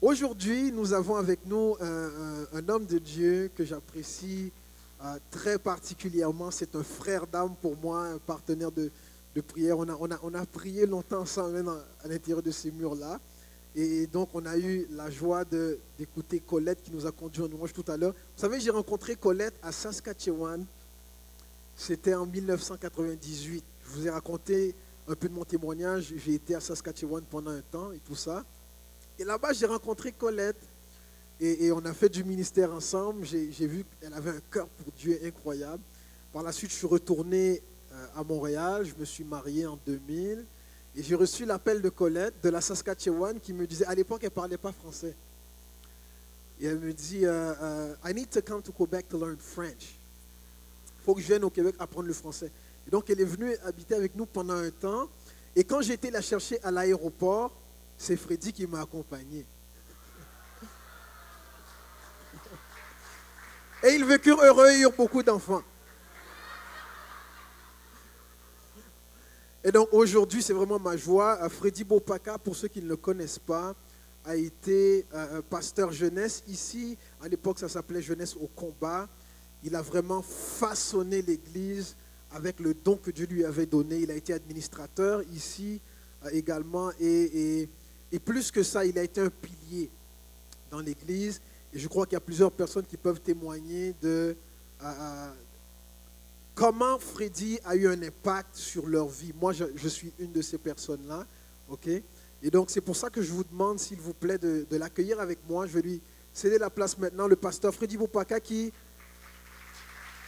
Aujourd'hui, nous avons avec nous un homme de Dieu que j'apprécie très particulièrement. C'est un frère d'âme pour moi, un partenaire de prière. On a prié longtemps ensemble à l'intérieur de ces murs-là. Et donc, on a eu la joie d'écouter Colette qui nous a conduit en louange tout à l'heure. Vous savez, j'ai rencontré Colette à Saskatchewan. C'était en 1998. Je vous ai raconté un peu de mon témoignage. J'ai été à Saskatchewan pendant un temps et tout ça. Et là-bas, j'ai rencontré Colette et on a fait du ministère ensemble. J'ai vu qu'elle avait un cœur pour Dieu incroyable. Par la suite, je suis retourné à Montréal. Je me suis marié en 2000. Et j'ai reçu l'appel de Colette de la Saskatchewan qui me disait, à l'époque, elle ne parlait pas français. Et elle me dit, I need to come to Quebec to learn French. Il faut que je vienne au Québec apprendre le français. Et donc, elle est venue habiter avec nous pendant un temps. Et quand j'ai été la chercher à l'aéroport, c'est Freddy qui m'a accompagné. Et ils vécurent heureux et eurent beaucoup d'enfants. Et donc aujourd'hui, c'est vraiment ma joie. Freddy Bopaka, pour ceux qui ne le connaissent pas, a été pasteur jeunesse ici. À l'époque, ça s'appelait Jeunesse au combat. Il a vraiment façonné l'Église avec le don que Dieu lui avait donné. Il a été administrateur ici également. Et plus que ça, il a été un pilier dans l'Église. Et je crois qu'il y a plusieurs personnes qui peuvent témoigner de comment Freddy a eu un impact sur leur vie. Moi, je suis une de ces personnes-là. Okay? Et donc, c'est pour ça que je vous demande, s'il vous plaît, de l'accueillir avec moi. Je vais lui céder la place maintenant. Le pasteur Freddy Bopaka, qui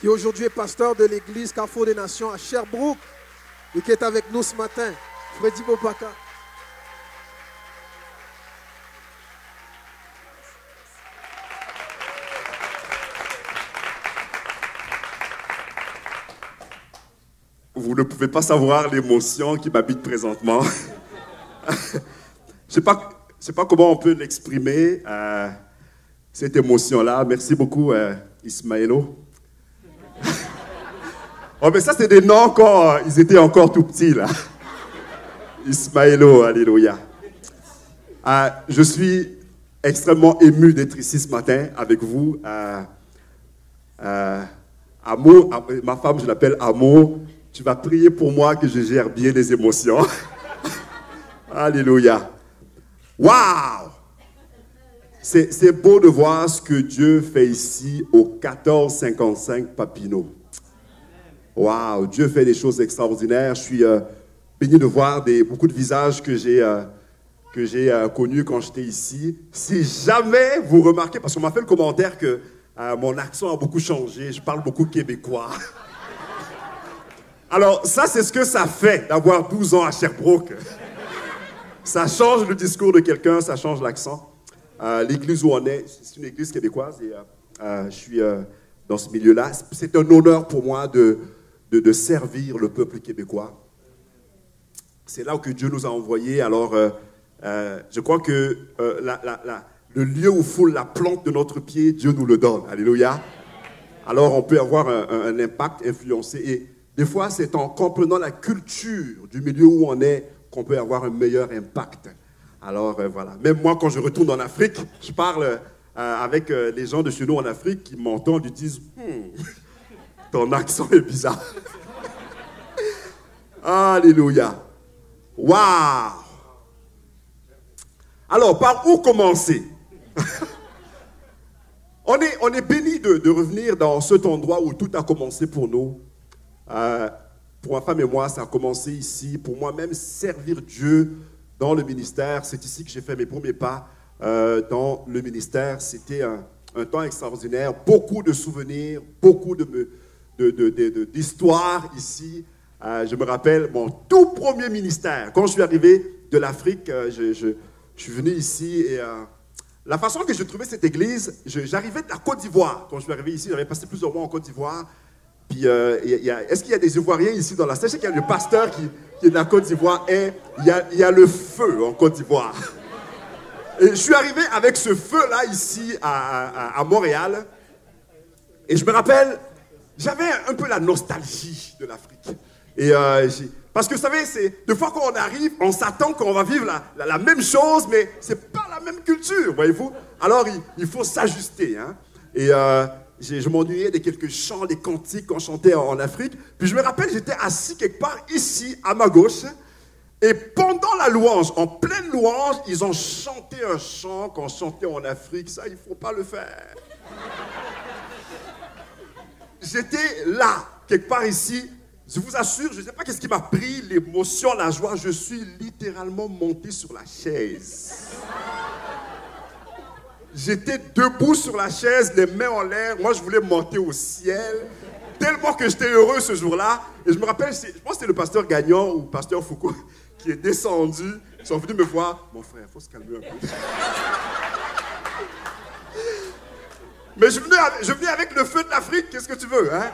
aujourd'hui est pasteur de l'Église Carrefour des Nations à Sherbrooke et qui est avec nous ce matin. Freddy Bopaka. Vous ne pouvez pas savoir l'émotion qui m'habite présentement. Je ne sais pas comment on peut l'exprimer, cette émotion-là. Merci beaucoup, Ismaëlo. Oh, mais ça, c'est des noms quand ils étaient encore tout petits, là. Ismaëlo, alléluia. Je suis extrêmement ému d'être ici ce matin avec vous. Amo, ma femme, je l'appelle Amo. Tu vas prier pour moi que je gère bien les émotions. Alléluia. Waouh! C'est beau de voir ce que Dieu fait ici au 1455 Papineau. Waouh! Dieu fait des choses extraordinaires. Je suis béni de voir beaucoup de visages que j'ai connus quand j'étais ici. Si jamais vous remarquez, parce qu'on m'a fait le commentaire que mon accent a beaucoup changé, je parle beaucoup québécois. Alors, ça, c'est ce que ça fait d'avoir 12 ans à Sherbrooke. Ça change le discours de quelqu'un, ça change l'accent. L'église où on est, c'est une église québécoise et je suis dans ce milieu-là. C'est un honneur pour moi de servir le peuple québécois. C'est là que Dieu nous a envoyés. Alors, je crois que le lieu où foule la plante de notre pied, Dieu nous le donne. Alléluia. Alors, on peut avoir un impact, influencé. Et des fois, c'est en comprenant la culture du milieu où on est qu'on peut avoir un meilleur impact. Alors, voilà. Même moi, quand je retourne en Afrique, je parle avec les gens de chez nous en Afrique qui m'entendent, ils disent « Ton accent est bizarre. » Alléluia. Waouh! Alors, par où commencer? On est béni de revenir dans cet endroit où tout a commencé pour nous. Pour ma femme et moi, ça a commencé ici. Pour moi-même, servir Dieu dans le ministère, c'est ici que j'ai fait mes premiers pas dans le ministère. C'était un temps extraordinaire, beaucoup de souvenirs, beaucoup d'histoires ici. Je me rappelle mon tout premier ministère. Quand je suis arrivé de l'Afrique, je suis venu ici et la façon que je trouvais cette église, j'arrivais de la Côte d'Ivoire. Quand je suis arrivé ici, j'avais passé plusieurs mois en Côte d'Ivoire. Puis, est-ce qu'il y a des Ivoiriens ici dans la salle? Je sais qu'il y a le pasteur qui est de la Côte d'Ivoire et il y a le feu en Côte d'Ivoire. Et je suis arrivé avec ce feu-là ici à Montréal. Et je me rappelle, j'avais un peu la nostalgie de l'Afrique. Et Parce que vous savez, des fois quand on arrive, on s'attend qu'on va vivre la même chose, mais c'est pas la même culture, voyez-vous. Alors il faut s'ajuster. Hein. Et je m'ennuyais des quelques chants, des cantiques qu'on chantait en Afrique. Puis je me rappelle, j'étais assis quelque part ici, à ma gauche. Et pendant la louange, en pleine louange, ils ont chanté un chant qu'on chantait en Afrique. Ça, il ne faut pas le faire. J'étais là, quelque part ici. Je vous assure, je ne sais pas qu'est-ce qui m'a pris, l'émotion, la joie. Je suis littéralement monté sur la chaise. J'étais debout sur la chaise, les mains en l'air. Moi, je voulais monter au ciel. Tellement que j'étais heureux ce jour-là. Et je me rappelle, je pense que c'était le pasteur Gagnon ou le pasteur Foucault qui est descendu. Ils sont venus me voir. Mon frère, il faut se calmer un peu. Mais je venais avec le feu de l'Afrique. Qu'est-ce que tu veux, hein?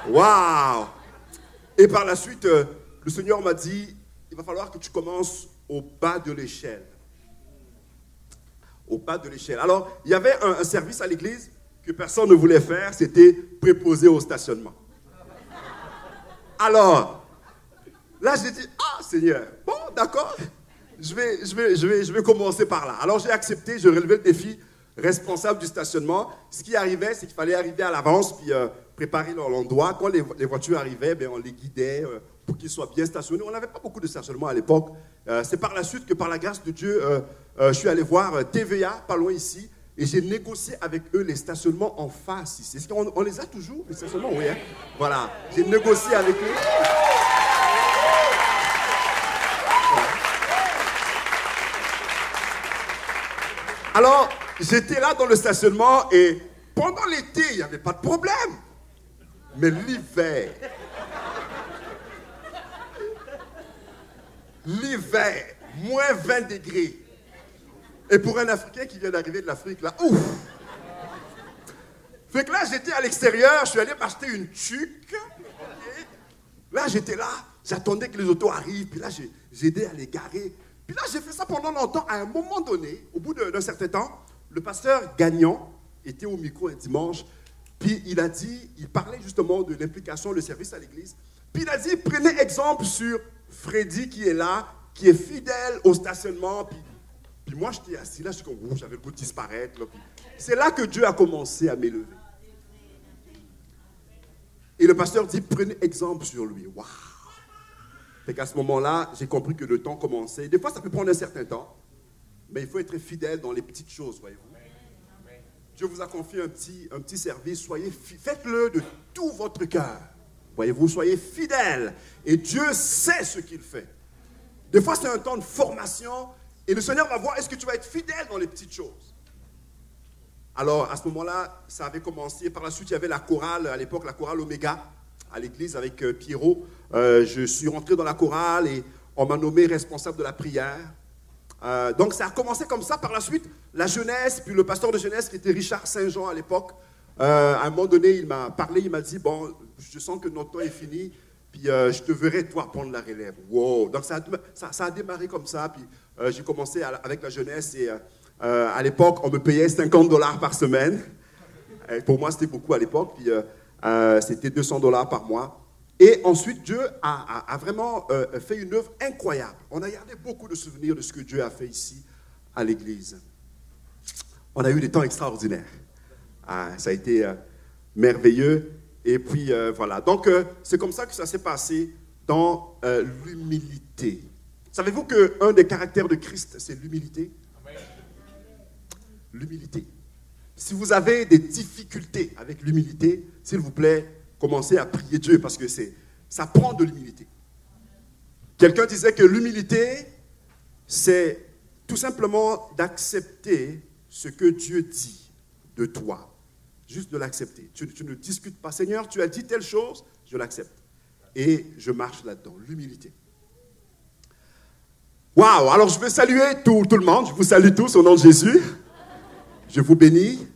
Waouh! Et par la suite, le Seigneur m'a dit, il va falloir que tu commences au bas de l'échelle. Au bas de l'échelle. Alors, il y avait un service à l'église que personne ne voulait faire, c'était préposé au stationnement. Alors, là, j'ai dit, ah, Seigneur, bon, d'accord, je vais commencer par là. Alors, j'ai accepté, je relevais le défi responsable du stationnement. Ce qui arrivait, c'est qu'il fallait arriver à l'avance, puis préparer l'endroit. Quand les voitures arrivaient, ben, on les guidait pour qu'ils soient bien stationnés. On n'avait pas beaucoup de stationnement à l'époque. C'est par la suite que, par la grâce de Dieu, je suis allé voir TVA, pas loin ici, et j'ai négocié avec eux les stationnements en face ici. Est-ce qu'on les a toujours, les stationnements? Oui, hein? Voilà. J'ai négocié avec eux. Alors, j'étais là dans le stationnement et pendant l'été, il n'y avait pas de problème. Mais l'hiver, moins 20 degrés. Et pour un Africain qui vient d'arriver de l'Afrique, là, ouf! Fait que là, j'étais à l'extérieur, je suis allé m'acheter une tuque. Okay. Là, j'étais là, j'attendais que les autos arrivent, puis là, j'ai aidé à les garer. Puis là, j'ai fait ça pendant longtemps. À un moment donné, au bout d'un certain temps, le pasteur Gagnon était au micro un dimanche, puis il parlait justement de l'implication, le service à l'église. Puis il a dit, prenez exemple sur Freddy qui est là, qui est fidèle au stationnement. Puis moi, j'étais assis là, j'avais le goût de disparaître. C'est là que Dieu a commencé à m'élever. Et le pasteur dit, prenez exemple sur lui. Waouh! Fait qu'à ce moment-là, j'ai compris que le temps commençait. Des fois, ça peut prendre un certain temps, mais il faut être fidèle dans les petites choses, voyez-vous. Dieu vous a confié un petit service. Faites-le de tout votre cœur. Voyez-vous, soyez fidèles. Et Dieu sait ce qu'il fait. Des fois, c'est un temps de formation. Et le Seigneur va voir, est-ce que tu vas être fidèle dans les petites choses? Alors, à ce moment-là, ça avait commencé. Par la suite, il y avait la chorale, à l'époque, la chorale Oméga, à l'église avec Pierrot. Je suis rentré dans la chorale et on m'a nommé responsable de la prière. Donc, ça a commencé comme ça. Par la suite, la jeunesse, puis le pasteur de jeunesse qui était Richard Saint-Jean à l'époque, à un moment donné, il m'a parlé, il m'a dit, bon, je sens que notre temps est fini, puis je te verrai, toi, prendre la relève. Wow! Donc, ça a démarré comme ça, puis j'ai commencé avec la jeunesse et à l'époque, on me payait $50 par semaine. Pour moi, c'était beaucoup à l'époque, puis c'était $200 par mois. Et ensuite, Dieu a vraiment fait une œuvre incroyable. On a gardé beaucoup de souvenirs de ce que Dieu a fait ici, à l'église. On a eu des temps extraordinaires. Ça a été merveilleux. Et puis, voilà. Donc, c'est comme ça que ça s'est passé dans l'humilité. Savez-vous qu'un des caractères de Christ, c'est l'humilité? L'humilité. Si vous avez des difficultés avec l'humilité, s'il vous plaît, commencez à prier Dieu parce que ça prend de l'humilité. Quelqu'un disait que l'humilité, c'est tout simplement d'accepter ce que Dieu dit de toi. Juste de l'accepter. Tu ne discutes pas. Seigneur, tu as dit telle chose, je l'accepte. Et je marche là-dedans. L'humilité. Waouh! Alors je veux saluer tout le monde. Je vous salue tous au nom de Jésus. Je vous bénis.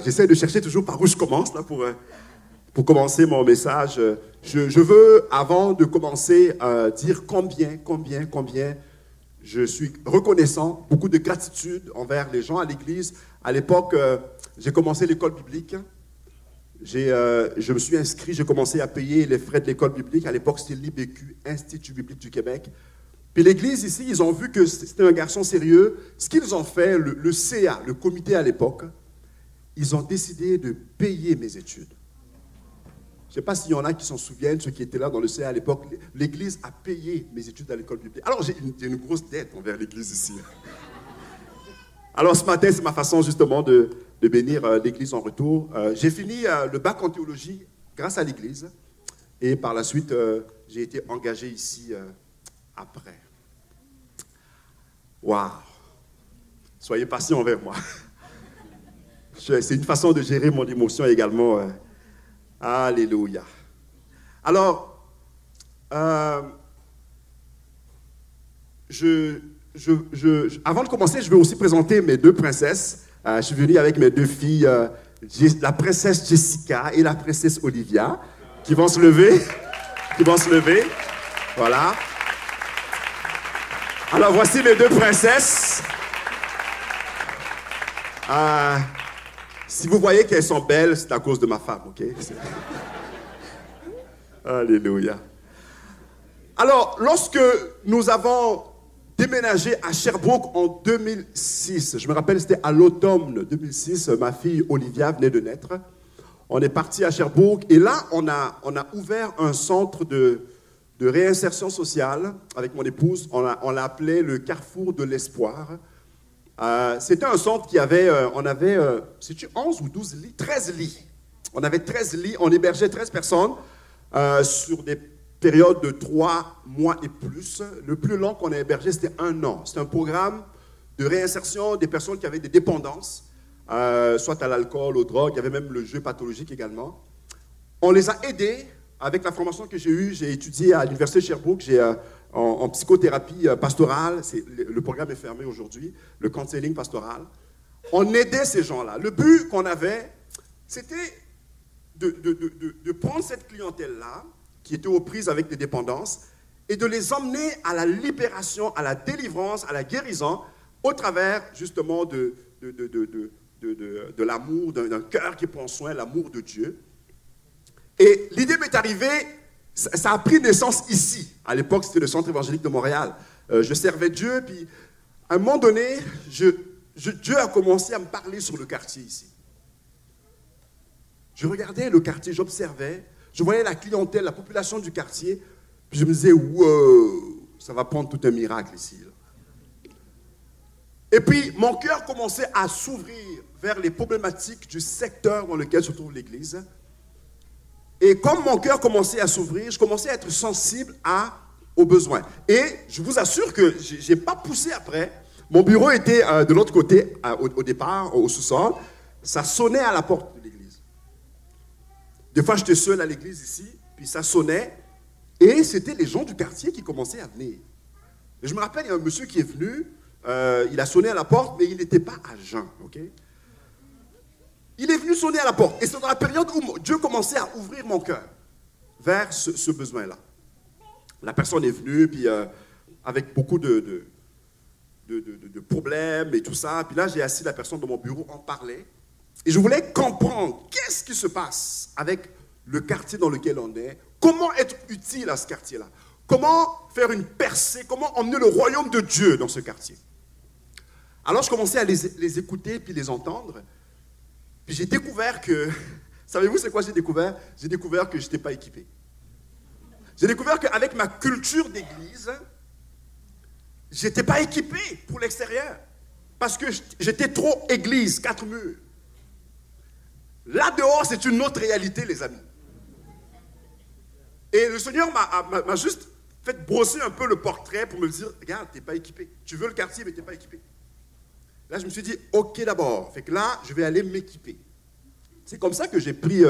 J'essaie de chercher toujours par où je commence là, pour commencer mon message. Je veux, avant de commencer, dire combien je suis reconnaissant, beaucoup de gratitude envers les gens à l'église. À l'époque, j'ai commencé l'école biblique. Je me suis inscrit, j'ai commencé à payer les frais de l'école biblique. À l'époque, c'était l'IBQ, Institut biblique du Québec. Puis l'église ici, ils ont vu que c'était un garçon sérieux. Ce qu'ils ont fait, le CA, le comité à l'époque, ils ont décidé de payer mes études. Je ne sais pas s'il y en a qui s'en souviennent, ceux qui étaient là dans le CA à l'époque. L'église a payé mes études à l'école biblique. Alors j'ai une grosse dette envers l'église ici. Alors ce matin, c'est ma façon justement de bénir l'église en retour. J'ai fini le bac en théologie grâce à l'église. Et par la suite, j'ai été engagé ici après. Waouh! Soyez patient envers moi. C'est une façon de gérer mon émotion également. Alléluia. Alors, avant de commencer, je vais aussi présenter mes deux princesses. Je suis venu avec mes deux filles, la princesse Jessica et la princesse Olivia, qui vont se lever. Voilà. Alors, voici mes deux princesses. Si vous voyez qu'elles sont belles, c'est à cause de ma femme, ok? Alléluia. Alors, lorsque nous avons déménagé à Sherbrooke en 2006, je me rappelle, c'était à l'automne 2006, ma fille Olivia venait de naître. On est parti à Sherbrooke et là, on a ouvert un centre de réinsertion sociale avec mon épouse. On l'a appelé le Carrefour de l'Espoir. C'était un centre qui avait, c'est-tu 11 ou 12 lits? 13 lits. On avait 13 lits, on hébergeait 13 personnes sur des périodes de 3 mois et plus. Le plus long qu'on a hébergé, c'était 1 an. C'était un programme de réinsertion des personnes qui avaient des dépendances, soit à l'alcool, aux drogues, il y avait même le jeu pathologique également. On les a aidés avec la formation que j'ai eue. J'ai étudié à l'Université de Sherbrooke, en psychothérapie pastorale. Le programme est fermé aujourd'hui, le counseling pastoral. On aidait ces gens-là. Le but qu'on avait, c'était de prendre cette clientèle-là, qui était aux prises avec des dépendances, et de les emmener à la libération, à la délivrance, à la guérison, au travers justement de l'amour, d'un cœur qui prend soin, l'amour de Dieu. Et l'idée m'est arrivée, ça a pris naissance ici. À l'époque, c'était le Centre évangélique de Montréal. Je servais Dieu, puis à un moment donné, Dieu a commencé à me parler sur le quartier ici. Je regardais le quartier, j'observais, je voyais la clientèle, la population du quartier, puis je me disais, wow, ça va prendre tout un miracle ici. Et puis, mon cœur commençait à s'ouvrir vers les problématiques du secteur dans lequel se trouve l'Église. Et comme mon cœur commençait à s'ouvrir, je commençais à être sensible aux besoins. Et je vous assure que je n'ai pas poussé après. Mon bureau était de l'autre côté, au départ, au sous-sol. Ça sonnait à la porte de l'église. Des fois, j'étais seul à l'église ici, puis ça sonnait. Et c'était les gens du quartier qui commençaient à venir. Et je me rappelle, il y a un monsieur qui est venu, il a sonné à la porte, mais il n'était pas à jeun, ok? Il est venu sonner à la porte. Et c'est dans la période où Dieu commençait à ouvrir mon cœur vers ce besoin-là. La personne est venue, puis avec beaucoup de problèmes et tout ça. Puis là, j'ai assis la personne dans mon bureau, on parlait. Et je voulais comprendre qu'est-ce qui se passe avec le quartier dans lequel on est. Comment être utile à ce quartier-là. Comment faire une percée, comment emmener le royaume de Dieu dans ce quartier. Alors, je commençais à les écouter puis les entendre. Puis j'ai découvert que, savez-vous c'est quoi j'ai découvert? J'ai découvert que je n'étais pas équipé. J'ai découvert qu'avec ma culture d'église, je n'étais pas équipé pour l'extérieur. Parce que j'étais trop église, 4 murs. Là dehors, c'est une autre réalité, les amis. Et le Seigneur m'a juste fait brosser un peu le portrait pour me dire, regarde, tu n'es pas équipé. Tu veux le quartier, mais tu n'es pas équipé. Là, je me suis dit, ok d'abord. Fait que là, je vais aller m'équiper. C'est comme ça que j'ai pris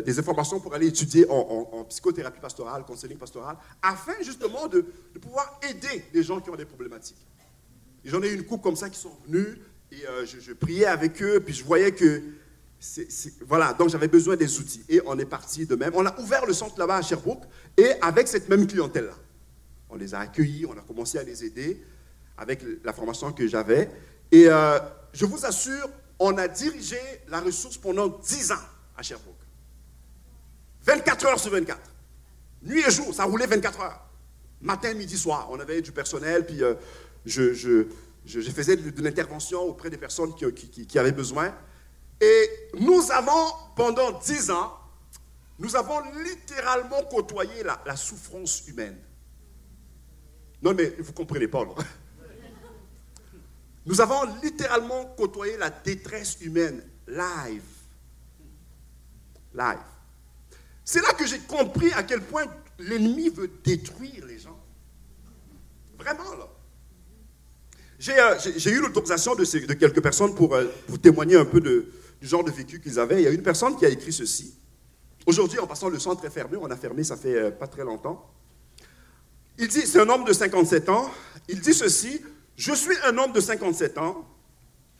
des informations pour aller étudier en psychothérapie pastorale, counseling pastoral, afin justement de pouvoir aider les gens qui ont des problématiques. Et j'en ai eu une couple comme ça qui sont venus, et je priais avec eux, puis je voyais que, voilà, donc j'avais besoin des outils. Et on est parti de même. On a ouvert le centre là-bas à Sherbrooke, et avec cette même clientèle-là. On les a accueillis, on a commencé à les aider avec la formation que j'avais. Et je vous assure, on a dirigé la ressource pendant 10 ans à Sherbrooke. 24 heures sur 24. Nuit et jour, ça roulait 24 heures. Matin, midi, soir. On avait du personnel, puis je faisais de l'intervention auprès des personnes qui avaient besoin. Et nous avons, pendant 10 ans, nous avons littéralement côtoyé la souffrance humaine. Non, mais vous ne comprenez pas, non? Nous avons littéralement côtoyé la détresse humaine, live. Live. C'est là que j'ai compris à quel point l'ennemi veut détruire les gens. Vraiment, là. J'ai eu l'autorisation de quelques personnes pour témoigner un peu du genre de vécu qu'ils avaient. Il y a une personne qui a écrit ceci. Aujourd'hui, en passant, le centre est fermé. On a fermé, ça fait pas très longtemps. Il dit, c'est un homme de 57 ans. Il dit ceci, « Je suis un homme de 57 ans.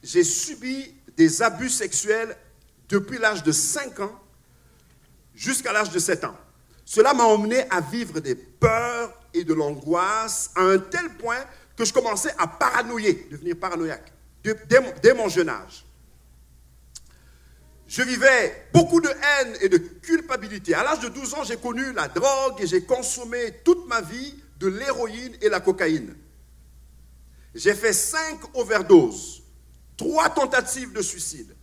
J'ai subi des abus sexuels depuis l'âge de 5 ans jusqu'à l'âge de 7 ans. Cela m'a emmené à vivre des peurs et de l'angoisse à un tel point que je commençais à paranoïer, devenir paranoïaque, dès mon jeune âge. Je vivais beaucoup de haine et de culpabilité. À l'âge de 12 ans, j'ai connu la drogue et j'ai consommé toute ma vie de l'héroïne et la cocaïne. J'ai fait 5 overdoses, 3 tentatives de suicide.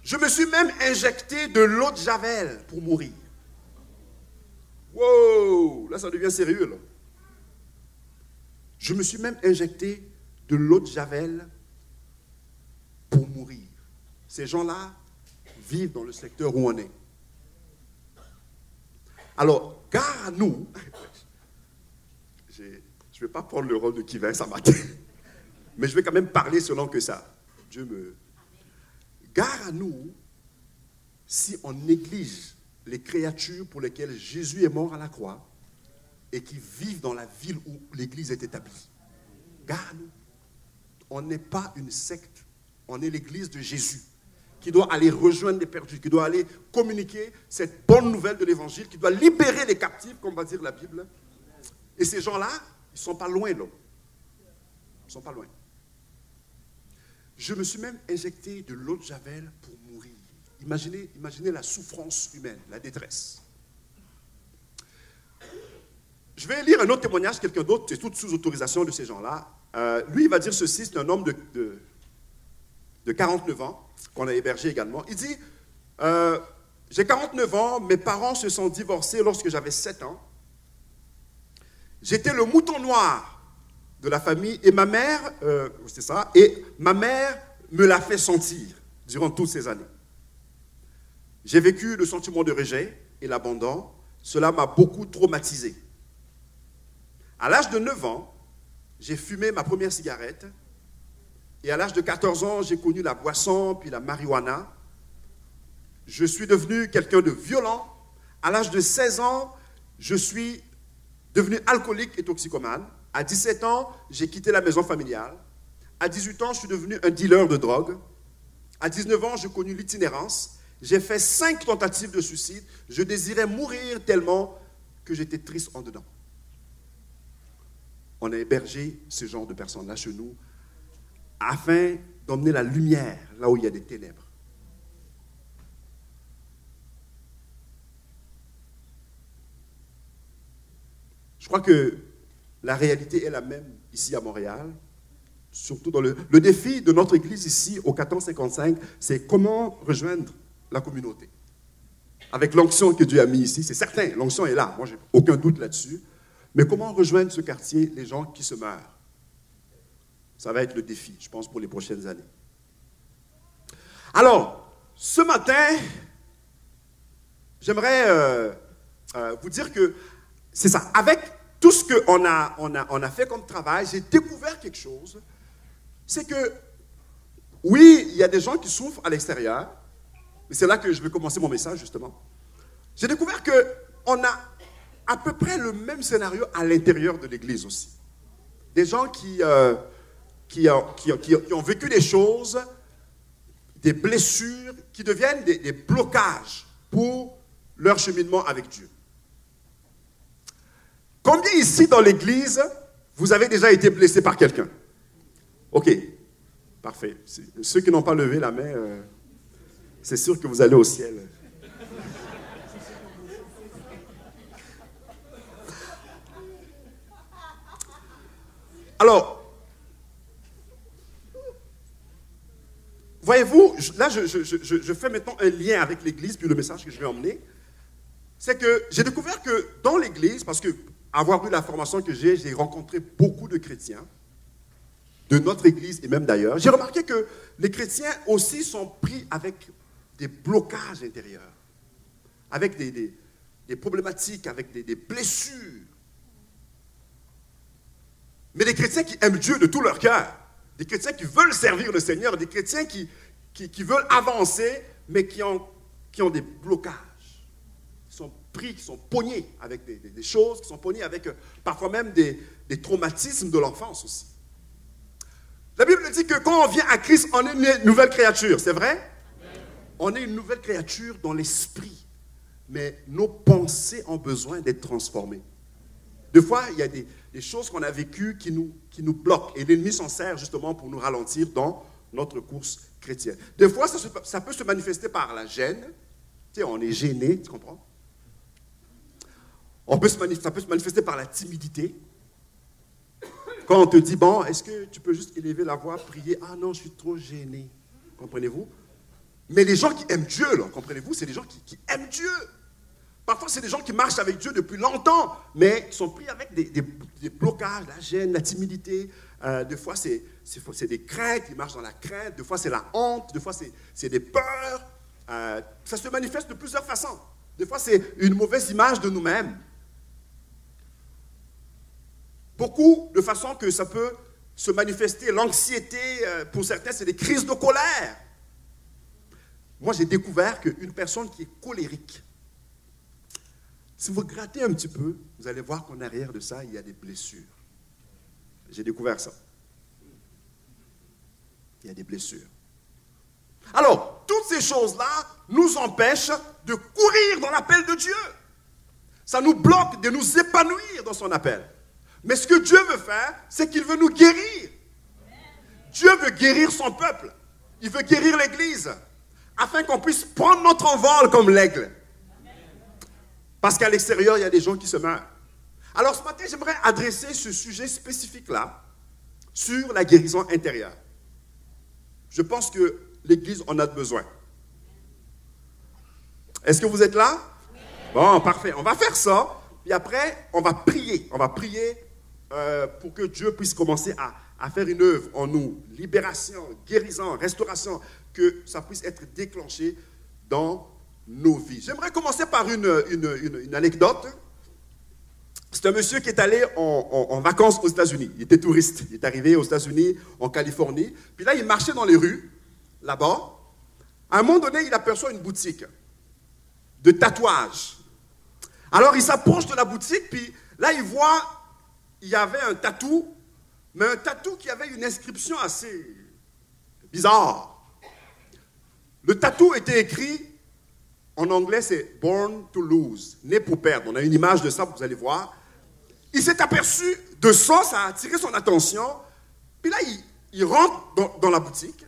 Je me suis même injecté de l'eau de Javel pour mourir. Wow, là ça devient sérieux là. Je me suis même injecté de l'eau de Javel pour mourir. Ces gens-là vivent dans le secteur où on est. Alors, gare à nous, je ne vais pas prendre le rôle de qui va ça matin, mais je vais quand même parler selon que ça. Gare à nous si on néglige les créatures pour lesquelles Jésus est mort à la croix et qui vivent dans la ville où l'Église est établie. Gare à nous. On n'est pas une secte, on est l'Église de Jésus qui doit aller rejoindre les perdus, qui doit aller communiquer cette bonne nouvelle de l'Évangile, qui doit libérer les captifs, comme va dire la Bible. Et ces gens-là, ils ne sont pas loin, là. Ils ne sont pas loin. Je me suis même injecté de l'eau de Javel pour mourir. Imaginez la souffrance humaine, la détresse. Je vais lire un autre témoignage, quelqu'un d'autre, c'est tout sous autorisation de ces gens-là. Lui, il va dire ceci, c'est un homme de 49 ans, qu'on a hébergé également. Il dit, j'ai 49 ans, mes parents se sont divorcés lorsque j'avais 7 ans. J'étais le mouton noir de la famille et ma mère, me l'a fait sentir durant toutes ces années. J'ai vécu le sentiment de rejet et l'abandon. Cela m'a beaucoup traumatisé. À l'âge de 9 ans, j'ai fumé ma première cigarette. Et à l'âge de 14 ans, j'ai connu la boisson, puis la marijuana. Je suis devenu quelqu'un de violent. À l'âge de 16 ans, je suis devenu alcoolique et toxicomane. À 17 ans, j'ai quitté la maison familiale. À 18 ans, je suis devenu un dealer de drogue. À 19 ans, j'ai connu l'itinérance. J'ai fait 5 tentatives de suicide. Je désirais mourir tellement que j'étais triste en dedans. On a hébergé ce genre de personnes-là chez nous afin d'emmener la lumière là où il y a des ténèbres. Je crois que la réalité est la même ici à Montréal, surtout dans le défi de notre église ici au 1455, c'est comment rejoindre la communauté. Avec l'onction que Dieu a mis ici, c'est certain, l'onction est là, moi j'ai aucun doute là-dessus, mais comment rejoindre ce quartier, les gens qui se meurent? Ça va être le défi, je pense, pour les prochaines années. Alors, ce matin, j'aimerais vous dire que c'est ça. Avec tout ce qu'on a fait comme travail, j'ai découvert quelque chose. C'est que, oui, il y a des gens qui souffrent à l'extérieur, mais c'est là que je vais commencer mon message, justement. J'ai découvert qu'on a à peu près le même scénario à l'intérieur de l'Église aussi. Des gens qui ont vécu des choses, des blessures, qui deviennent des blocages pour leur cheminement avec Dieu. Combien ici dans l'Église, vous avez déjà été blessé par quelqu'un? Ok, parfait. Ceux qui n'ont pas levé la main, c'est sûr que vous allez au ciel. Alors, voyez-vous, là, je fais maintenant un lien avec l'Église, puis le message que je vais emmener, c'est que j'ai découvert que dans l'Église, parce que avoir eu la formation que j'ai rencontré beaucoup de chrétiens, de notre Église et même d'ailleurs, j'ai remarqué que les chrétiens aussi sont pris avec des blocages intérieurs, avec des problématiques, avec des blessures. Mais des chrétiens qui aiment Dieu de tout leur cœur, des chrétiens qui veulent servir le Seigneur, des chrétiens qui veulent avancer, mais qui ont des blocages, qui sont pris, qui sont pognés avec des choses, qui sont pognés avec parfois même des traumatismes de l'enfance aussi. La Bible dit que quand on vient à Christ, on est une nouvelle créature, c'est vrai? Amen. On est une nouvelle créature dans l'esprit, mais nos pensées ont besoin d'être transformées. Des fois, il y a des choses qu'on a vécues qui nous bloquent, et l'ennemi s'en sert justement pour nous ralentir dans notre course chrétienne. Des fois, ça peut se manifester par la gêne. Tu sais, on est gêné, tu comprends? Ça peut se manifester par la timidité. Quand on te dit, bon, est-ce que tu peux juste élever la voix, prier? Ah non, je suis trop gêné. Comprenez-vous? Mais les gens qui aiment Dieu, là, comprenez-vous, c'est des gens qui aiment Dieu. Parfois, c'est des gens qui marchent avec Dieu depuis longtemps, mais qui sont pris avec des blocages, la gêne, la timidité. Des fois, c'est des craintes, ils marchent dans la crainte. Des fois, c'est la honte. Des fois, c'est des peurs. Ça se manifeste de plusieurs façons. Des fois, c'est une mauvaise image de nous-mêmes. Beaucoup de façons que ça peut se manifester. L'anxiété, pour certains, c'est des crises de colère. Moi, j'ai découvert qu'une personne qui est colérique, si vous grattez un petit peu, vous allez voir qu'en arrière de ça, il y a des blessures. J'ai découvert ça. Il y a des blessures. Alors, toutes ces choses-là nous empêchent de courir dans l'appel de Dieu. Ça nous bloque de nous épanouir dans son appel. Mais ce que Dieu veut faire, c'est qu'il veut nous guérir. Dieu veut guérir son peuple. Il veut guérir l'Église, afin qu'on puisse prendre notre envol comme l'aigle. Parce qu'à l'extérieur, il y a des gens qui se meurent. Alors ce matin, j'aimerais adresser ce sujet spécifique-là sur la guérison intérieure. Je pense que l'Église en a besoin. Est-ce que vous êtes là? Bon, parfait. On va faire ça. Puis après, on va prier. On va prier pour que Dieu puisse commencer à faire une œuvre en nous. Libération, guérison, restauration. Que ça puisse être déclenché dans nos vies. J'aimerais commencer par une anecdote. C'est un monsieur qui est allé en vacances aux États-Unis. Il était touriste. Il est arrivé aux États-Unis, en Californie. Puis là, il marchait dans les rues, là-bas. À un moment donné, il aperçoit une boutique de tatouage. Alors, il s'approche de la boutique, puis là, il voit, il y avait un tatou, mais un tatou qui avait une inscription assez bizarre. Le tatou était écrit, en anglais, c'est « Born to lose », né pour perdre. On a une image de ça, vous allez voir. Il s'est aperçu de ça, ça a attiré son attention. Puis là, il rentre dans la boutique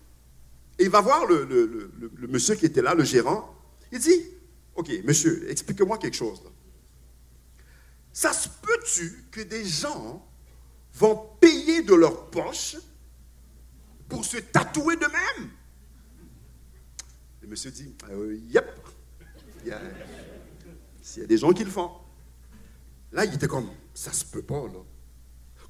et il va voir le monsieur qui était là, le gérant. Il dit, « Ok, monsieur, expliquez-moi quelque chose. Là. Ça se peut-tu que des gens vont payer de leur poche pour se tatouer d'eux-mêmes? » Le monsieur dit, « Yep. Il y a des gens qui le font. » Là, il était comme, ça se peut pas, là.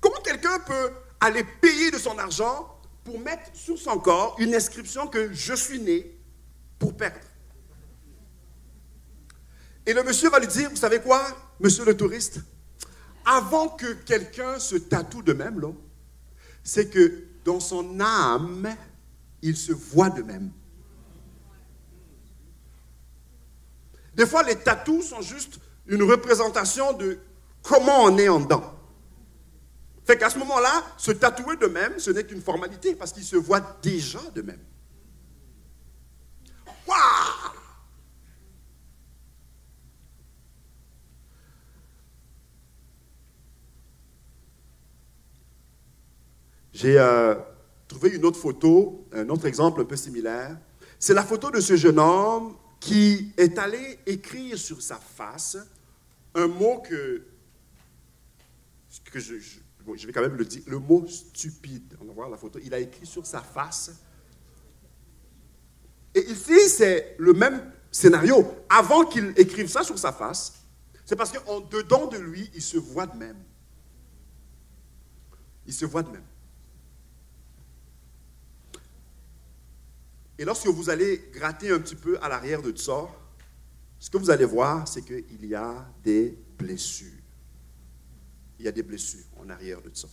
Comment quelqu'un peut aller payer de son argent pour mettre sur son corps une inscription que je suis né pour perdre? Et le monsieur va lui dire, vous savez quoi, monsieur le touriste? Avant que quelqu'un se tatoue de même, là, c'est que dans son âme, il se voit de même. Des fois, les tatous sont juste une représentation de comment on est en dedans. Fait qu'à ce moment-là, se tatouer de même, ce n'est qu'une formalité parce qu'il se voit déjà de même. Waouh! J'ai trouvé une autre photo, un autre exemple un peu similaire. C'est la photo de ce jeune homme qui est allé écrire sur sa face un mot que bon, je vais quand même le dire, le mot stupide. On va voir la photo. Il a écrit sur sa face. Et ici, c'est le même scénario. Avant qu'il écrive ça sur sa face, c'est parce qu'en dedans de lui, il se voit de même. Il se voit de même. Et lorsque vous allez gratter un petit peu à l'arrière de ça, ce que vous allez voir, c'est qu'il y a des blessures. Il y a des blessures en arrière de ça.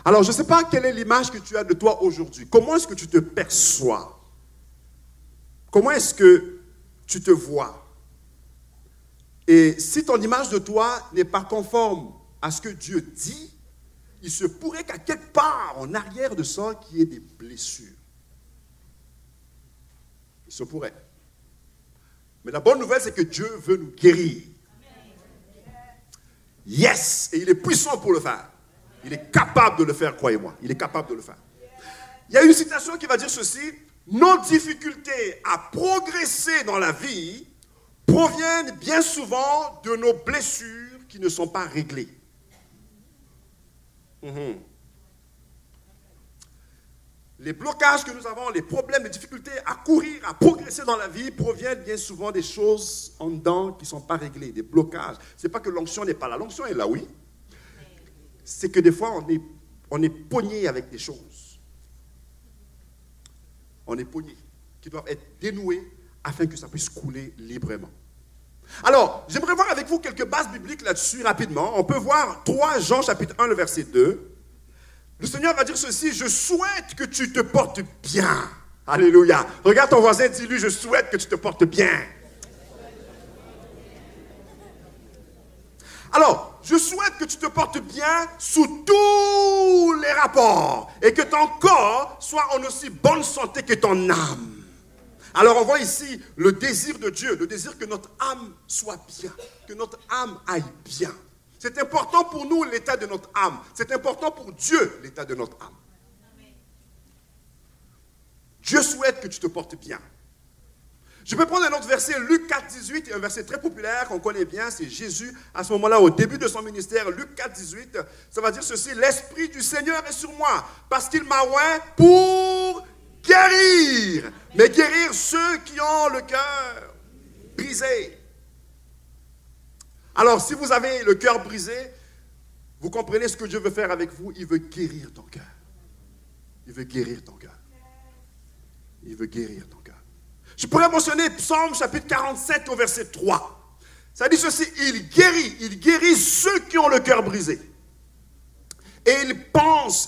Alors, je ne sais pas quelle est l'image que tu as de toi aujourd'hui. Comment est-ce que tu te perçois? Comment est-ce que tu te vois? Et si ton image de toi n'est pas conforme à ce que Dieu dit, il se pourrait qu'à quelque part, en arrière de ça, qu'il y ait des blessures. Il se pourrait. Mais la bonne nouvelle, c'est que Dieu veut nous guérir. Yes! Et il est puissant pour le faire. Il est capable de le faire, croyez-moi. Il est capable de le faire. Il y a une citation qui va dire ceci. Nos difficultés à progresser dans la vie proviennent bien souvent de nos blessures qui ne sont pas réglées. Les blocages que nous avons, les problèmes, les difficultés à courir, à progresser dans la vie proviennent bien souvent des choses en dedans qui ne sont pas réglées, des blocages. Ce n'est pas que l'onction n'est pas là. L'onction est là, oui. C'est que des fois, on est pogné avec des choses. On est pogné, qui doivent être dénouées afin que ça puisse couler librement. Alors, j'aimerais voir avec vous quelques bases bibliques là-dessus rapidement. On peut voir 3 Jean chapitre 1, le verset 2. Le Seigneur va dire ceci, je souhaite que tu te portes bien. Alléluia. Regarde ton voisin, dis-lui, je souhaite que tu te portes bien. Alors, je souhaite que tu te portes bien sous tous les rapports et que ton corps soit en aussi bonne santé que ton âme. Alors, on voit ici le désir de Dieu, le désir que notre âme soit bien, que notre âme aille bien. C'est important pour nous, l'état de notre âme. C'est important pour Dieu, l'état de notre âme. Dieu souhaite que tu te portes bien. Je peux prendre un autre verset, Luc 4, 18, un verset très populaire qu'on connaît bien, c'est Jésus, à ce moment-là, au début de son ministère, Luc 4, 18, ça va dire ceci, « L'Esprit du Seigneur est sur moi, parce qu'il m'a oint pour guérir. » Mais guérir ceux qui ont le cœur brisé. Alors, si vous avez le cœur brisé, vous comprenez ce que Dieu veut faire avec vous. Il veut guérir ton cœur. Il veut guérir ton cœur. Il veut guérir ton cœur. Je pourrais mentionner Psaume chapitre 47 au verset 3. Ça dit ceci, il guérit ceux qui ont le cœur brisé. Et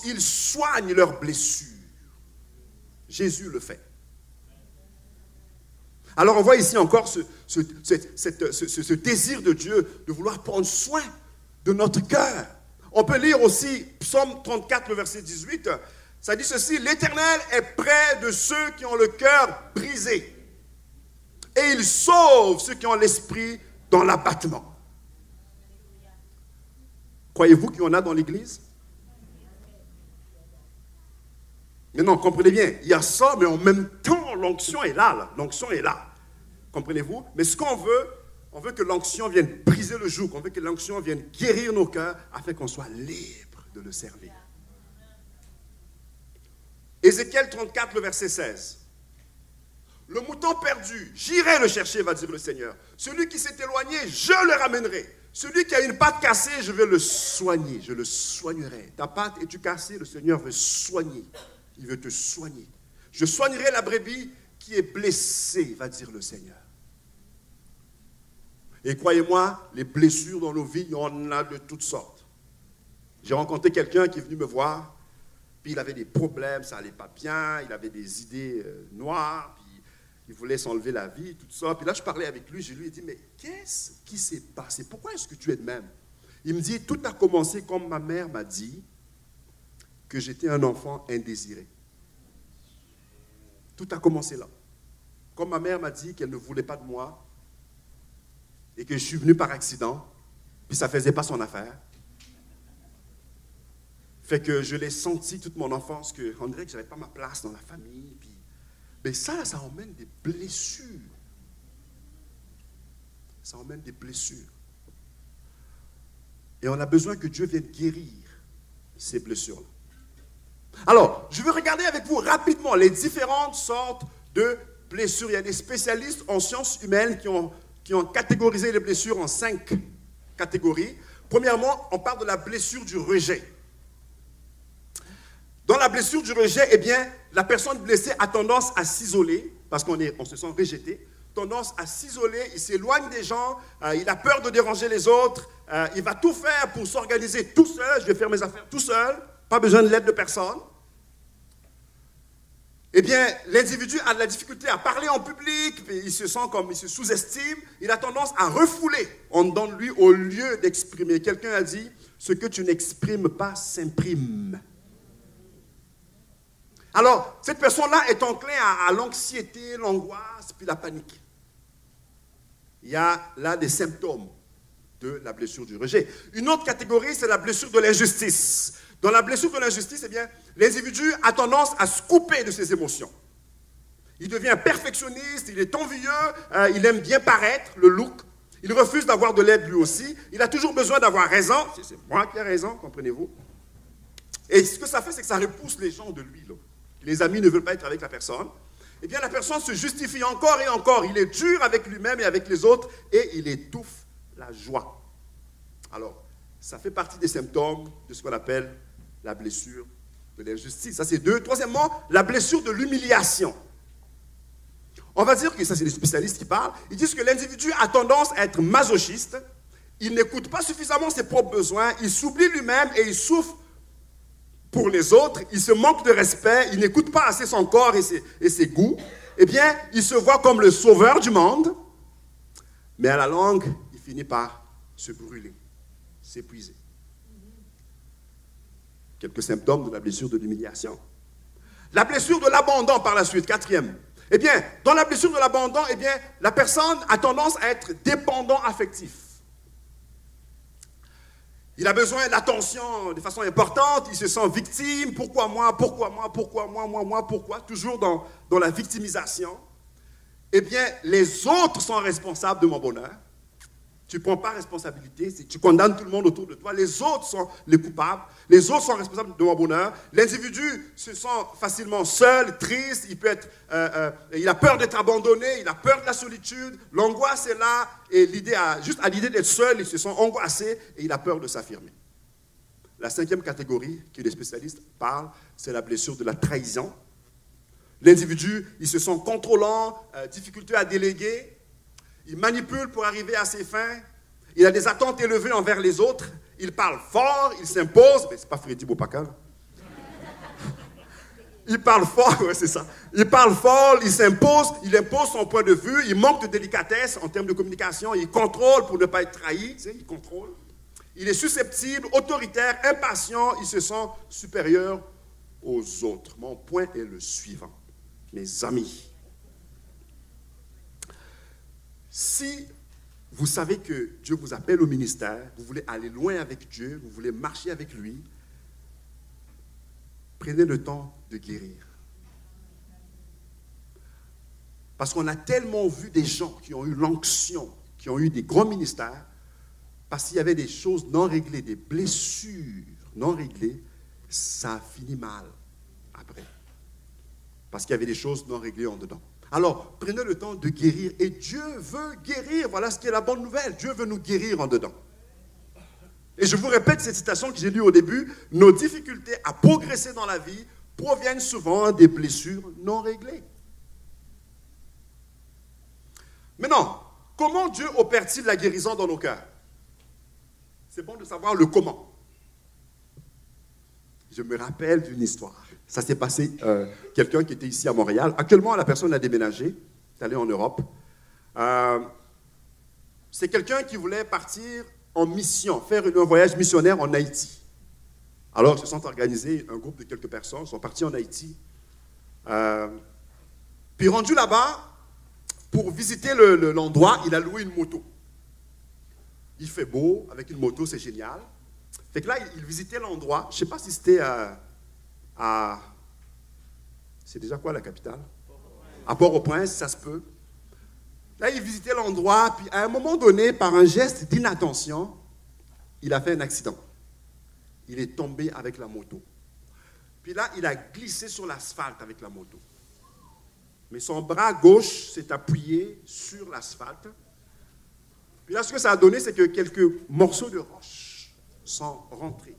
il soigne leurs blessures. Jésus le fait. Alors on voit ici encore ce désir de Dieu de vouloir prendre soin de notre cœur. On peut lire aussi Psaume 34, le verset 18. Ça dit ceci, l'Éternel est près de ceux qui ont le cœur brisé. Et il sauve ceux qui ont l'esprit dans l'abattement. Croyez-vous qu'il y en a dans l'église? Mais non, comprenez bien, il y a ça, mais en même temps, l'onction est là. L'onction est là. Comprenez-vous? Mais ce qu'on veut, on veut que l'onction vienne briser le joug, on veut que l'onction vienne guérir nos cœurs afin qu'on soit libre de le servir. Ézéchiel 34, le verset 16. Le mouton perdu, j'irai le chercher, va dire le Seigneur. Celui qui s'est éloigné, je le ramènerai. Celui qui a une patte cassée, je vais le soigner, je le soignerai. Ta patte est-tu cassée? Le Seigneur veut soigner. Il veut te soigner. Je soignerai la brebis qui est blessée, va dire le Seigneur. Et croyez-moi, les blessures dans nos vies, il y en a de toutes sortes. J'ai rencontré quelqu'un qui est venu me voir, puis il avait des problèmes, ça n'allait pas bien, il avait des idées noires, puis il voulait s'enlever la vie, tout ça. Puis là, je parlais avec lui, je lui ai dit, mais qu'est-ce qui s'est passé? Pourquoi est-ce que tu es de même? Il me dit, tout a commencé comme ma mère m'a dit que j'étais un enfant indésiré. Tout a commencé là. Comme ma mère m'a dit qu'elle ne voulait pas de moi et que je suis venu par accident, puis ça ne faisait pas son affaire. Fait que je l'ai senti toute mon enfance, qu'on dirait que je n'avais pas ma place dans la famille. Puis, mais ça emmène des blessures. Ça emmène des blessures. Et on a besoin que Dieu vienne guérir ces blessures-là. Alors, je vais regarder avec vous rapidement les différentes sortes de blessures. Il y a des spécialistes en sciences humaines qui ont catégorisé les blessures en 5 catégories. Premièrement, on parle de la blessure du rejet. Dans la blessure du rejet, eh bien, la personne blessée a tendance à s'isoler, parce qu'on se sent rejeté, tendance à s'isoler, il s'éloigne des gens, il a peur de déranger les autres, il va tout faire pour s'organiser tout seul, je vais faire mes affaires tout seul, pas besoin de l'aide de personne. Eh bien, l'individu a de la difficulté à parler en public, il se sent comme, il se sous-estime, il a tendance à refouler en dedans de lui au lieu d'exprimer. Quelqu'un a dit, ce que tu n'exprimes pas s'imprime. Alors, cette personne-là est enclin à l'anxiété, l'angoisse, puis la panique. Il y a là des symptômes de la blessure du rejet. Une autre catégorie, c'est la blessure de l'injustice. Dans la blessure de l'injustice, eh bien, l'individu a tendance à se couper de ses émotions. Il devient perfectionniste, il est envieux, il aime bien paraître, le look. Il refuse d'avoir de l'aide lui aussi. Il a toujours besoin d'avoir raison. C'est moi qui ai raison, comprenez-vous? Et ce que ça fait, c'est que ça repousse les gens de lui, là. Les amis ne veulent pas être avec la personne. Eh bien, la personne se justifie encore et encore. Il est dur avec lui-même et avec les autres et il étouffe la joie. Alors, ça fait partie des symptômes de ce qu'on appelle la blessure de l'injustice. Ça, c'est 2. Troisièmement, la blessure de l'humiliation. On va dire que ça, c'est des spécialistes qui parlent. Ils disent que l'individu a tendance à être masochiste. Il n'écoute pas suffisamment ses propres besoins. Il s'oublie lui-même et il souffre pour les autres, il se manque de respect, il n'écoute pas assez son corps et ses goûts, eh bien, il se voit comme le sauveur du monde, mais à la longue, il finit par se brûler, s'épuiser. Quelques symptômes de la blessure de l'humiliation. La blessure de l'abandon par la suite, 4e. Eh bien, dans la blessure de l'abandon, eh bien, la personne a tendance à être dépendant affectif. Il a besoin d'attention de façon importante, il se sent victime, pourquoi moi, pourquoi, toujours dans la victimisation. Eh bien, les autres sont responsables de mon bonheur. Tu ne prends pas responsabilité, tu condamnes tout le monde autour de toi, les autres sont les coupables, les autres sont responsables de mon bonheur. L'individu se sent facilement seul, triste, il a peur d'être abandonné, il a peur de la solitude, l'angoisse est là, et juste à l'idée d'être seul, il se sent angoissé et il a peur de s'affirmer. La 5e catégorie que les spécialistes parlent, c'est la blessure de la trahison. L'individu, il se sent contrôlant, difficulté à déléguer, il manipule pour arriver à ses fins. Il a des attentes élevées envers les autres. Il parle fort, il s'impose. Mais c'est pas Freddy Bopaka, là. Il parle fort, ouais, c'est ça. Il parle fort, il s'impose, il impose son point de vue. Il manque de délicatesse en termes de communication. Il contrôle pour ne pas être trahi. Tu sais, il contrôle. Il est susceptible, autoritaire, impatient. Il se sent supérieur aux autres. Mon point est le suivant, mes amis. Si vous savez que Dieu vous appelle au ministère, vous voulez aller loin avec Dieu, vous voulez marcher avec lui, prenez le temps de guérir. Parce qu'on a tellement vu des gens qui ont eu l'onction, qui ont eu des grands ministères, parce qu'il y avait des choses non réglées, des blessures non réglées, ça a fini mal après. Parce qu'il y avait des choses non réglées en dedans. Alors, prenez le temps de guérir. Et Dieu veut guérir. Voilà ce qui est la bonne nouvelle. Dieu veut nous guérir en dedans. Et je vous répète cette citation que j'ai lue au début. Nos difficultés à progresser dans la vie proviennent souvent des blessures non réglées. Maintenant, comment Dieu opère-t-il la guérison dans nos cœurs? C'est bon de savoir le comment. Je me rappelle d'une histoire. Ça s'est passé, quelqu'un qui était ici à Montréal. Actuellement, la personne a déménagé, est allée en Europe. C'est quelqu'un qui voulait partir en mission, faire un voyage missionnaire en Haïti. Alors, ils se sont organisés, un groupe de quelques personnes, sont partis en Haïti. Puis, rendu là-bas, pour visiter l'endroit, il a loué une moto. Il fait beau, avec une moto, c'est génial. Fait que là, il visitait l'endroit. Je ne sais pas si c'était c'est déjà quoi la capitale? À Port-au-Prince, ça se peut. Là, il visitait l'endroit, puis à un moment donné, par un geste d'inattention, il a fait un accident. Il est tombé avec la moto. Puis là, il a glissé sur l'asphalte avec la moto. Mais son bras gauche s'est appuyé sur l'asphalte. Puis là, ce que ça a donné, c'est que quelques morceaux de roche sont rentrés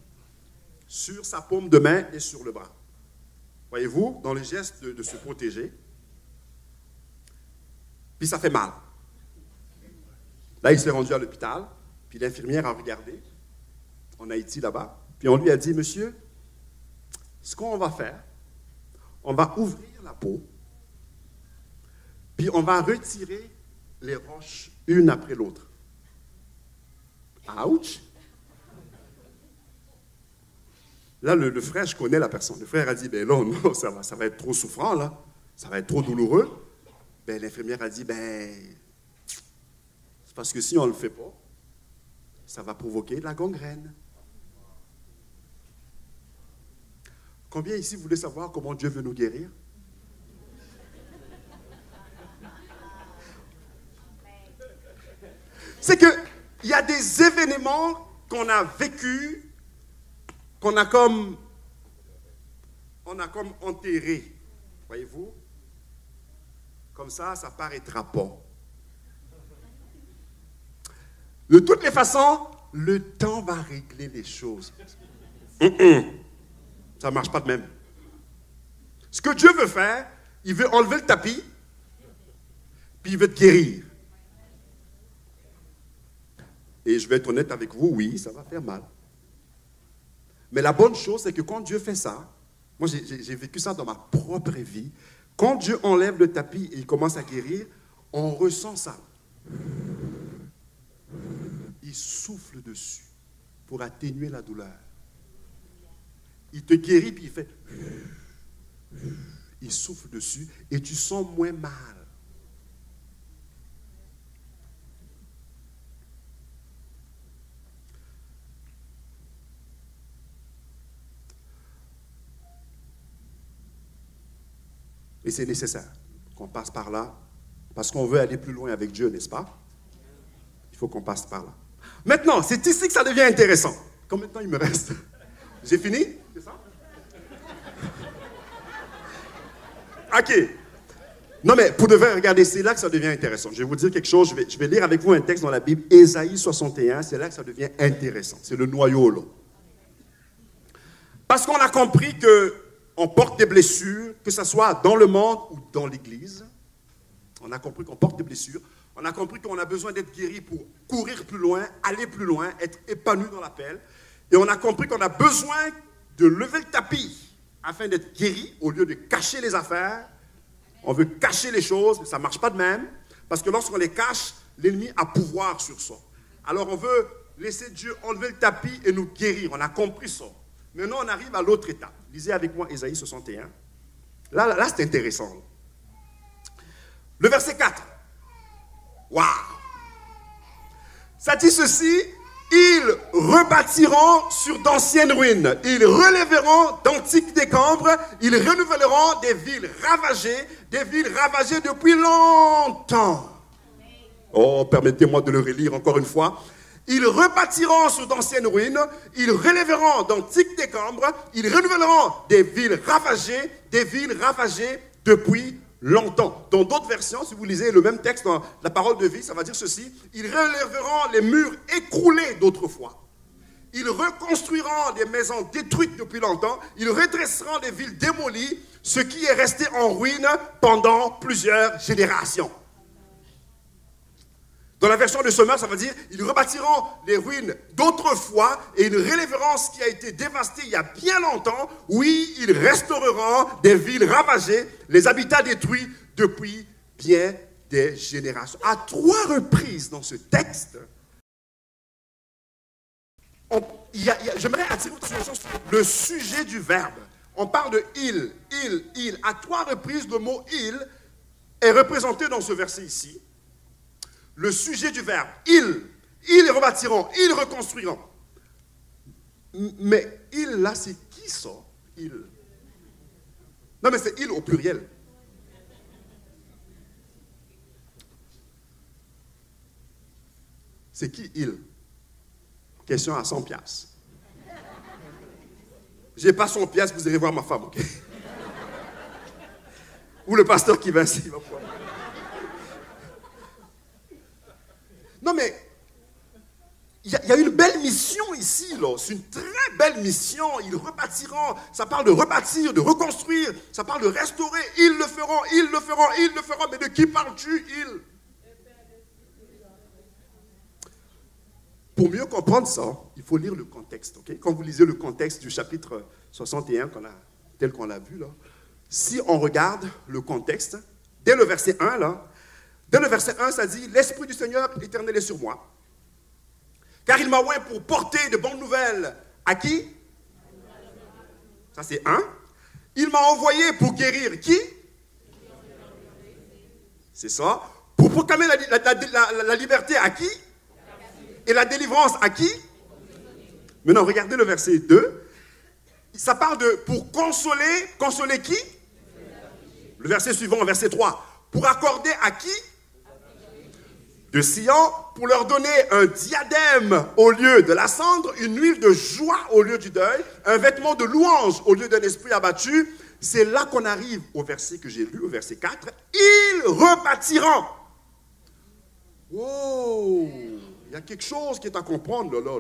sur sa paume de main et sur le bras. Voyez-vous, dans le geste de se protéger. Puis ça fait mal. Là, il s'est rendu à l'hôpital. Puis l'infirmière a regardé, en Haïti là-bas. Puis on lui a dit, monsieur, ce qu'on va faire, on va ouvrir la peau, puis on va retirer les roches une après l'autre. Ouch! Là, le frère, je connais la personne. Le frère a dit, ben non, ça va être trop souffrant, là. Ça va être trop douloureux. Ben, l'infirmière a dit, ben, c'est parce que si on ne le fait pas, ça va provoquer de la gangrène. Combien ici voulaient savoir comment Dieu veut nous guérir? C'est qu'il y a des événements qu'on a vécus, qu'on a comme enterrés. Voyez-vous? Comme ça ne paraîtra pas. De toutes les façons, le temps va régler les choses. Ça ne marche pas de même. Ce que Dieu veut faire, il veut enlever le tapis, puis il veut te guérir. Et je vais être honnête avec vous, oui, ça va faire mal. Mais la bonne chose, c'est que quand Dieu fait ça, moi j'ai vécu ça dans ma propre vie, quand Dieu enlève le tapis et il commence à guérir, on ressent ça. Il souffle dessus pour atténuer la douleur. Il te guérit, puis il fait... Il souffle dessus et tu sens moins mal. Et c'est nécessaire qu'on passe par là, parce qu'on veut aller plus loin avec Dieu, n'est-ce pas? Il faut qu'on passe par là. Maintenant, c'est ici que ça devient intéressant. Combien de temps il me reste? J'ai fini? C'est ça? OK. Non, mais pour de vrai, regardez, c'est là que ça devient intéressant. Je vais vous dire quelque chose. Je vais lire avec vous un texte dans la Bible, Ésaïe 61. C'est là que ça devient intéressant. C'est le noyau, là. Parce qu'on a compris qu'on porte des blessures, que ce soit dans le monde ou dans l'Église. On a compris qu'on porte des blessures. On a compris qu'on a besoin d'être guéri pour courir plus loin, aller plus loin, être épanoui dans l'appel. Et on a compris qu'on a besoin de lever le tapis afin d'être guéri au lieu de cacher les affaires. On veut cacher les choses, mais ça ne marche pas de même. Parce que lorsqu'on les cache, l'ennemi a pouvoir sur ça. Alors on veut laisser Dieu enlever le tapis et nous guérir. On a compris ça. Maintenant, on arrive à l'autre étape. Lisez avec moi Ésaïe 61. Là c'est intéressant. Le verset 4. Waouh! Ça dit ceci, ils rebâtiront sur d'anciennes ruines, ils relèveront d'antiques décombres, ils renouvelleront des villes ravagées depuis longtemps. Oh, permettez-moi de le relire encore une fois. Ils rebâtiront sur d'anciennes ruines, ils relèveront d'antiques décombres, ils renouvelleront des villes ravagées depuis longtemps. Dans d'autres versions, si vous lisez le même texte dans la parole de vie, ça va dire ceci, ils relèveront les murs écroulés d'autrefois. Ils reconstruiront des maisons détruites depuis longtemps, ils redresseront des villes démolies, ce qui est resté en ruine pendant plusieurs générations. Dans la version de Sommer, ça veut dire ils rebâtiront les ruines d'autrefois et ils relèveront ce qui a été dévasté il y a bien longtemps. Oui, ils restaureront des villes ravagées, les habitats détruits depuis bien des générations. À 3 reprises dans ce texte, j'aimerais attirer votre attention sur le sujet du verbe. On parle de il. À 3 reprises, le mot il est représenté dans ce verset ici. Le sujet du verbe, ils rebâtiront, ils reconstruiront. Mais il, là, c'est qui ça? Il. Non, mais c'est il au pluriel. C'est qui il? Question à 100 piastres. J'ai pas 100 piastres, vous irez voir ma femme, ok? Ou le pasteur qui va ici, il va pouvoir. Non mais, il y a une belle mission ici, là. C'est une très belle mission. Ils rebâtiront. Ça parle de rebâtir, de reconstruire. Ça parle de restaurer. Ils le feront, ils le feront, ils le feront. Mais de qui parles-tu, ils? Pour mieux comprendre ça, il faut lire le contexte. Okay? Quand vous lisez le contexte du chapitre 61, tel qu'on l'a vu, là, si on regarde le contexte, dès le verset 1, là, dès le verset 1, ça dit « L'Esprit du Seigneur éternel est sur moi, car il m'a oint pour porter de bonnes nouvelles. » À qui? Ça, c'est 1. Il m'a envoyé pour guérir qui? C'est ça. Pour proclamer la liberté à qui? Et la délivrance à qui? Maintenant, regardez le verset 2. Ça parle de pour consoler. Consoler qui? Le verset suivant, verset 3. Pour accorder à qui? De Sion, pour leur donner un diadème au lieu de la cendre, une huile de joie au lieu du deuil, un vêtement de louange au lieu d'un esprit abattu. C'est là qu'on arrive au verset que j'ai lu, au verset 4. Ils rebâtiront. Wow! Il y a quelque chose qui est à comprendre là.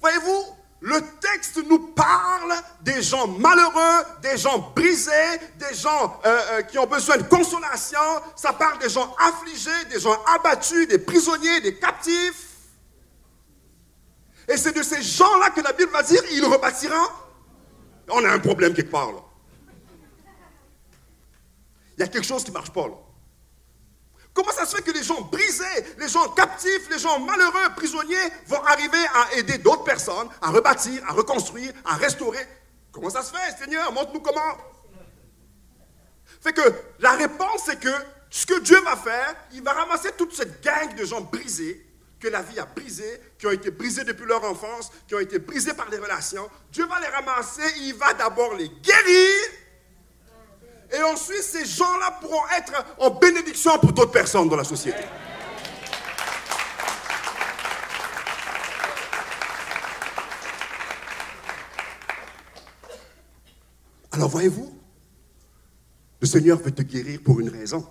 Voyez-vous, le texte nous parle des gens malheureux, des gens brisés, des gens qui ont besoin de consolation. Ça parle des gens affligés, des gens abattus, des prisonniers, des captifs. Et c'est de ces gens-là que la Bible va dire, ils rebâtiront. On a un problème quelque part là. Il y a quelque chose qui ne marche pas là. Comment ça se fait que les gens brisés, les gens captifs, les gens malheureux, prisonniers, vont arriver à aider d'autres personnes, à rebâtir, à reconstruire, à restaurer? Comment ça se fait, Seigneur? Montre-nous comment. Fait que la réponse, c'est que ce que Dieu va faire, il va ramasser toute cette gang de gens brisés, que la vie a brisés, qui ont été brisés depuis leur enfance, qui ont été brisés par les relations. Dieu va les ramasser, il va d'abord les guérir. Et ensuite, ces gens-là pourront être en bénédiction pour d'autres personnes dans la société. Alors, voyez-vous, le Seigneur veut te guérir pour une raison.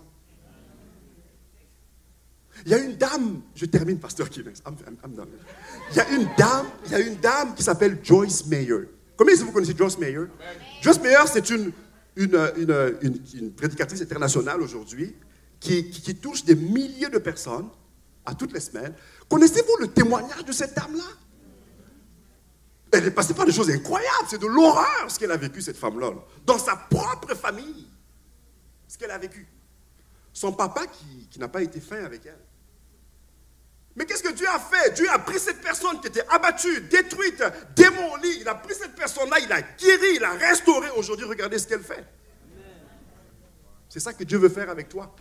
Il y a une dame, je termine, pasteur Kivens. Il y a une dame qui s'appelle Joyce Meyer. Combien de vous connaissez Joyce Meyer? Joyce Meyer, c'est une prédicatrice internationale aujourd'hui qui touche des milliers de personnes à toutes les semaines. Connaissez-vous le témoignage de cette dame-là? Elle est passée par des choses incroyables. C'est de l'horreur ce qu'elle a vécu, cette femme-là. Dans sa propre famille, ce qu'elle a vécu. Son papa qui n'a pas été fin avec elle. Mais qu'est-ce que Dieu a fait? Dieu a pris cette personne qui était abattue, détruite, démolie. Il a pris cette personne-là, il l'a guérie, il l'a restaurée. Aujourd'hui, regardez ce qu'elle fait. C'est ça que Dieu veut faire avec toi.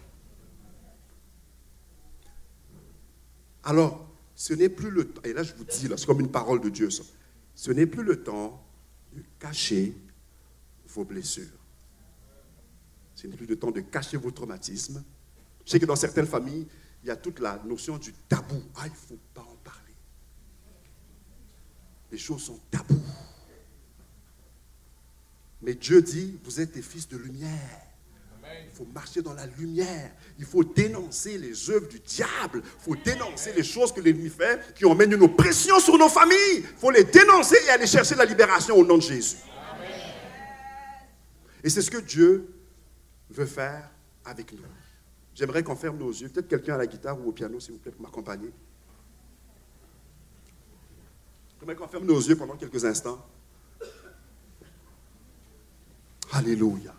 Alors, ce n'est plus le temps, et là je vous dis, là, c'est comme une parole de Dieu, ça. Ce n'est plus le temps de cacher vos blessures. Ce n'est plus le temps de cacher vos traumatismes. Je sais que dans certaines familles, il y a toute la notion du tabou. Ah, il ne faut pas en parler. Les choses sont tabous. Mais Dieu dit, vous êtes des fils de lumière. Il faut marcher dans la lumière. Il faut dénoncer les œuvres du diable. Il faut dénoncer les choses que l'ennemi fait qui emmènent une oppression sur nos familles. Il faut les dénoncer et aller chercher la libération au nom de Jésus. Amen. Et c'est ce que Dieu veut faire avec nous. J'aimerais qu'on ferme nos yeux. Peut-être quelqu'un à la guitare ou au piano, s'il vous plaît, pour m'accompagner. J'aimerais qu'on ferme nos yeux pendant quelques instants. Alléluia.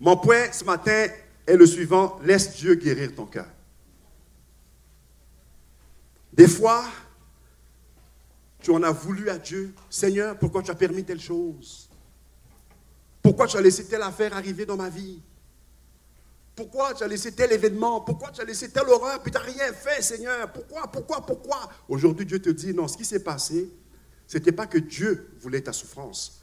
Mon point ce matin est le suivant. Laisse Dieu guérir ton cœur. Des fois, tu en as voulu à Dieu. Seigneur, pourquoi tu as permis telle chose? Pourquoi tu as laissé telle affaire arriver dans ma vie? Pourquoi tu as laissé tel événement? Pourquoi tu as laissé telle horreur? Puis tu n'as rien fait, Seigneur. Pourquoi? Aujourd'hui, Dieu te dit, non, ce qui s'est passé, ce n'était pas que Dieu voulait ta souffrance.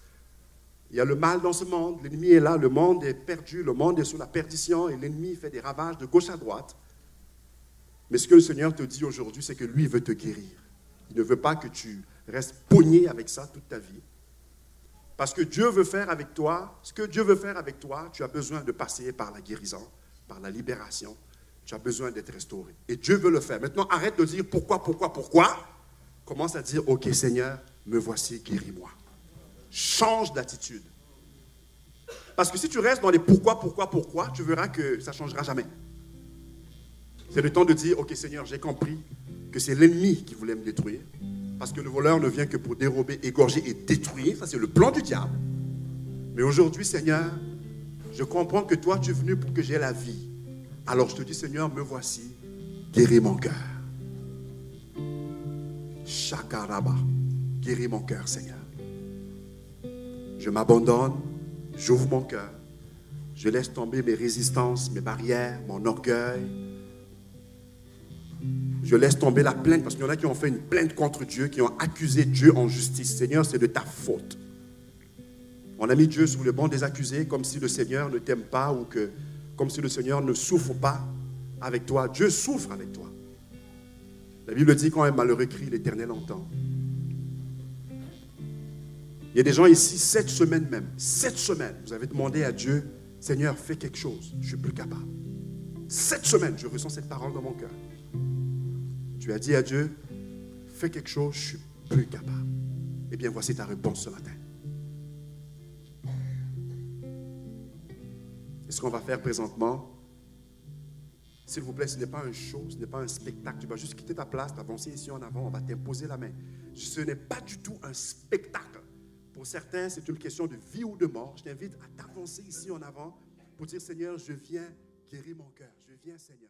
Il y a le mal dans ce monde, l'ennemi est là, le monde est perdu, le monde est sous la perdition et l'ennemi fait des ravages de gauche à droite. Mais ce que le Seigneur te dit aujourd'hui, c'est que lui, il veut te guérir. Il ne veut pas que tu restes pogné avec ça toute ta vie. Parce que Dieu veut faire avec toi, ce que Dieu veut faire avec toi, tu as besoin de passer par la guérison, par la libération. Tu as besoin d'être restauré. Et Dieu veut le faire. Maintenant, arrête de dire pourquoi. Commence à dire, ok Seigneur, me voici, guéris-moi. Change d'attitude. Parce que si tu restes dans les pourquoi, tu verras que ça ne changera jamais. C'est le temps de dire, ok Seigneur, j'ai compris que c'est l'ennemi qui voulait me détruire. Parce que le voleur ne vient que pour dérober, égorger et détruire. Ça, c'est le plan du diable. Mais aujourd'hui, Seigneur, je comprends que toi, tu es venu pour que j'aie la vie. Alors je te dis, Seigneur, me voici, guéris mon cœur. Shakaraba, guéris mon cœur, Seigneur. Je m'abandonne, j'ouvre mon cœur. Je laisse tomber mes résistances, mes barrières, mon orgueil. Je laisse tomber la plainte, parce qu'il y en a qui ont fait une plainte contre Dieu, qui ont accusé Dieu en justice. Seigneur, c'est de ta faute. On a mis Dieu sur le banc des accusés, comme si le Seigneur ne t'aime pas, ou que, comme si le Seigneur ne souffre pas avec toi. Dieu souffre avec toi. La Bible dit, quand un malheureux crie, l'Éternel entend. Il y a des gens ici, 7 semaines même, 7 semaines, vous avez demandé à Dieu, Seigneur, fais quelque chose, je ne suis plus capable. 7 semaines, je ressens cette parole dans mon cœur. Tu as dit à Dieu, fais quelque chose, je ne suis plus capable. Eh bien, voici ta réponse ce matin. Et ce qu'on va faire présentement, s'il vous plaît, ce n'est pas un show, ce n'est pas un spectacle. Tu vas juste quitter ta place, t'avancer ici en avant, on va t'imposer la main. Ce n'est pas du tout un spectacle. Pour certains, c'est une question de vie ou de mort. Je t'invite à t'avancer ici en avant pour dire, Seigneur, je viens guérir mon cœur. Je viens, Seigneur.